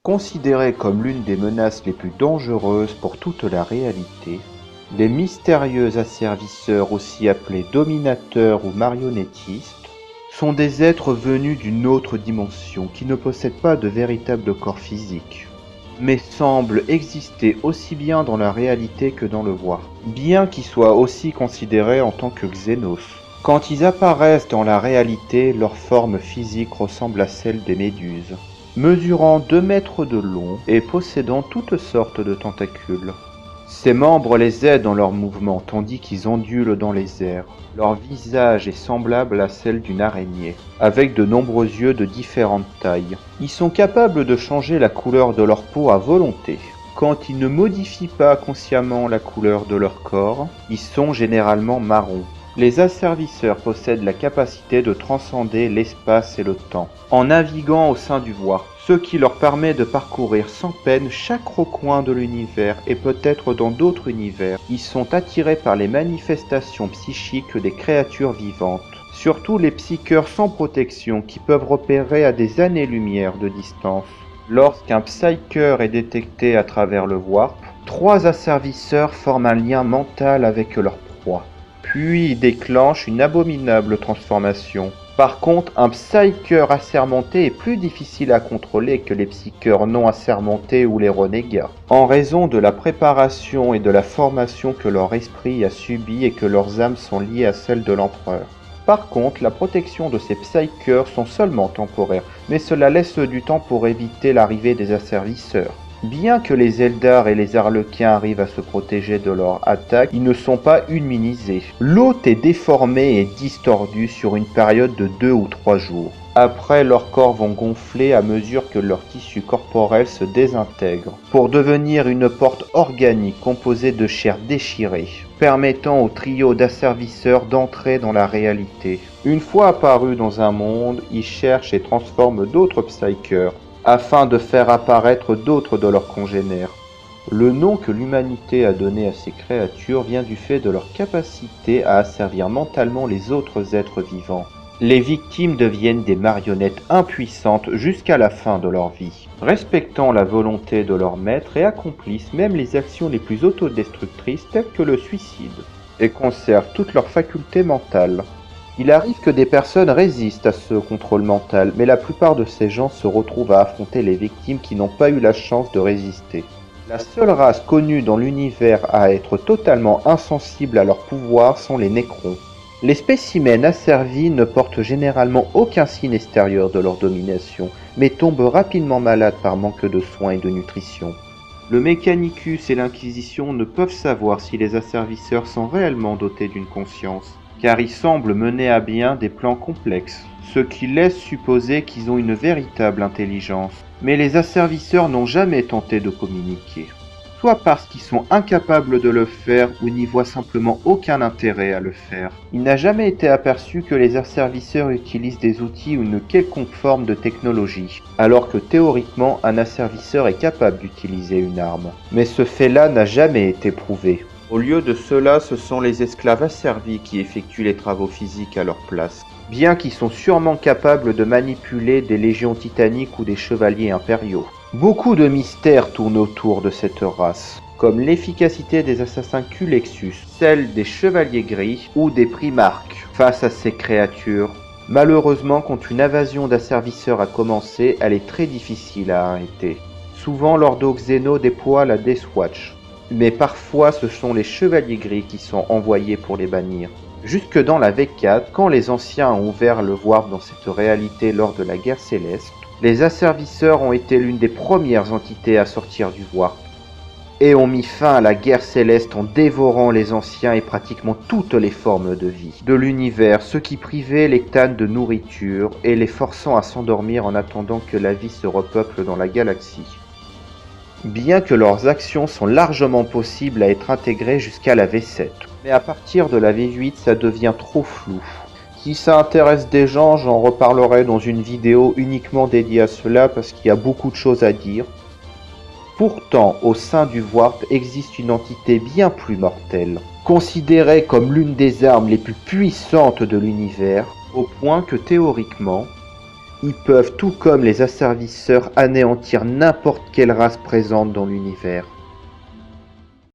Considérés comme l'une des menaces les plus dangereuses pour toute la réalité, les mystérieux asservisseurs, aussi appelés dominateurs ou marionnettistes, sont des êtres venus d'une autre dimension qui ne possèdent pas de véritable corps physique, mais semblent exister aussi bien dans la réalité que dans le voie, bien qu'ils soient aussi considérés en tant que xénos. Quand ils apparaissent dans la réalité, leur forme physique ressemble à celle des méduses, mesurant 2 mètres de long et possédant toutes sortes de tentacules. Ces membres les aident dans leurs mouvements tandis qu'ils ondulent dans les airs. Leur visage est semblable à celle d'une araignée, avec de nombreux yeux de différentes tailles. Ils sont capables de changer la couleur de leur peau à volonté. Quand ils ne modifient pas consciemment la couleur de leur corps, ils sont généralement marrons. Les asservisseurs possèdent la capacité de transcender l'espace et le temps, en naviguant au sein du voie, ce qui leur permet de parcourir sans peine chaque recoin de l'univers et peut-être dans d'autres univers. Ils sont attirés par les manifestations psychiques des créatures vivantes, surtout les psycheurs sans protection qui peuvent repérer à des années-lumière de distance. Lorsqu'un psycheur est détecté à travers le warp, 3 asservisseurs forment un lien mental avec leur proie. Puis déclenche une abominable transformation. Par contre, un psycheur assermenté est plus difficile à contrôler que les psycheurs non assermentés ou les renégats, en raison de la préparation et de la formation que leur esprit a subi et que leurs âmes sont liées à celles de l'empereur. Par contre, la protection de ces psycheurs sont seulement temporaires, mais cela laisse du temps pour éviter l'arrivée des asservisseurs. Bien que les Eldar et les Arlequins arrivent à se protéger de leur attaque, ils ne sont pas immunisés. L'hôte est déformé et distordu sur une période de 2 ou 3 jours. Après, leurs corps vont gonfler à mesure que leur tissu corporel se désintègre, pour devenir une porte organique composée de chair déchirée, permettant au trio d'asservisseurs d'entrer dans la réalité. Une fois apparus dans un monde, ils cherchent et transforment d'autres psycheurs, afin de faire apparaître d'autres de leurs congénères. Le nom que l'humanité a donné à ces créatures vient du fait de leur capacité à asservir mentalement les autres êtres vivants. Les victimes deviennent des marionnettes impuissantes jusqu'à la fin de leur vie, respectant la volonté de leur maître et accomplissent même les actions les plus autodestructrices telles que le suicide, et conservent toutes leurs facultés mentales. Il arrive que des personnes résistent à ce contrôle mental, mais la plupart de ces gens se retrouvent à affronter les victimes qui n'ont pas eu la chance de résister. La seule race connue dans l'univers à être totalement insensible à leur pouvoir sont les Nécrons. Les spécimens asservis ne portent généralement aucun signe extérieur de leur domination, mais tombent rapidement malades par manque de soins et de nutrition. Le Mechanicus et l'Inquisition ne peuvent savoir si les asservisseurs sont réellement dotés d'une conscience, car ils semblent mener à bien des plans complexes, ce qui laisse supposer qu'ils ont une véritable intelligence. Mais les asservisseurs n'ont jamais tenté de communiquer, soit parce qu'ils sont incapables de le faire ou n'y voient simplement aucun intérêt à le faire. Il n'a jamais été aperçu que les asservisseurs utilisent des outils ou une quelconque forme de technologie, alors que théoriquement un asservisseur est capable d'utiliser une arme. Mais ce fait-là n'a jamais été prouvé. Au lieu de cela, ce sont les esclaves asservis qui effectuent les travaux physiques à leur place, bien qu'ils sont sûrement capables de manipuler des légions titaniques ou des chevaliers impériaux. Beaucoup de mystères tournent autour de cette race, comme l'efficacité des assassins Culexus, celle des chevaliers gris ou des primarques face à ces créatures. Malheureusement, quand une invasion d'asservisseurs a commencé, elle est très difficile à arrêter. Souvent, l'Ordo Xeno déploie la Death Watch, mais parfois ce sont les chevaliers gris qui sont envoyés pour les bannir. Jusque dans la V4, quand les anciens ont ouvert le warp dans cette réalité lors de la guerre céleste, les asservisseurs ont été l'une des premières entités à sortir du warp, et ont mis fin à la guerre céleste en dévorant les anciens et pratiquement toutes les formes de vie de l'univers, ce qui privait les Tans de nourriture et les forçant à s'endormir en attendant que la vie se repeuple dans la galaxie. Bien que leurs actions sont largement possibles à être intégrées jusqu'à la V7. Mais à partir de la V8, ça devient trop flou. Si ça intéresse des gens, j'en reparlerai dans une vidéo uniquement dédiée à cela parce qu'il y a beaucoup de choses à dire. Pourtant, au sein du Warp existe une entité bien plus mortelle, considérée comme l'une des armes les plus puissantes de l'univers, au point que théoriquement, Ils peuvent, tout comme les asservisseurs, anéantir n'importe quelle race présente dans l'univers.